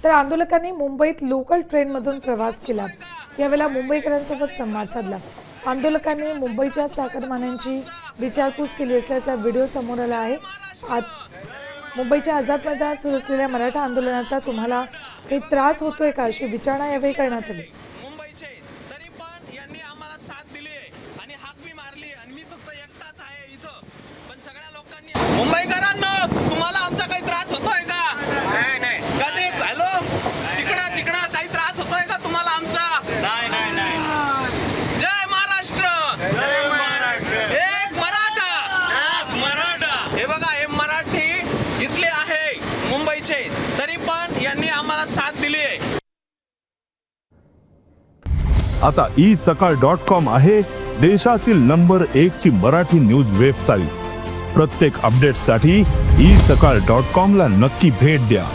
तर आंदोलकांनी मुंबईत लोकल ट्रेनमधून प्रवास केला। यावेळेला मुंबईकरांसोबत संवाद साधला। आंदोलकांनी मुंबईच्या चाकरमान्यांची विचारपूस केली असल्याचा व्हिडिओ समोर आला आहे। मुंबईच्या आझाद मैदानात सुरू असलेल्या मराठा आंदोलनाचा तुम्हाला काही त्रास होतोय का अशी विचारणा यावेळी करण्यात आली। मुंबईचे तरी पण यांनी आम्हाला साथ दिली आणि हाक भी मारली आणि मी फक्त एकटाच आहे इथं, पण सगळ्या लोकांनी मुंबईकरांनो तुम्हाला आमचा काही त्रास होतोय का? नाही नाही कधी हॅलो तिकडं काही त्रास होतोय का तुम्हाला आमचा? नाही नाही नाही। जय महाराष्ट्र, जय महाराष्ट्र। एक मराठा हे बघा, हे मराठी इथले आहे मुंबईचे, तरी पण यांनी आम्हाला साथ दिली आहे। आता isakal.com आहे देशातील नंबर 1 ची मराठी न्यूज वेबसाईट। प्रत्येक अपडेटसाठी isakal.com ला नक्की भेट द्या।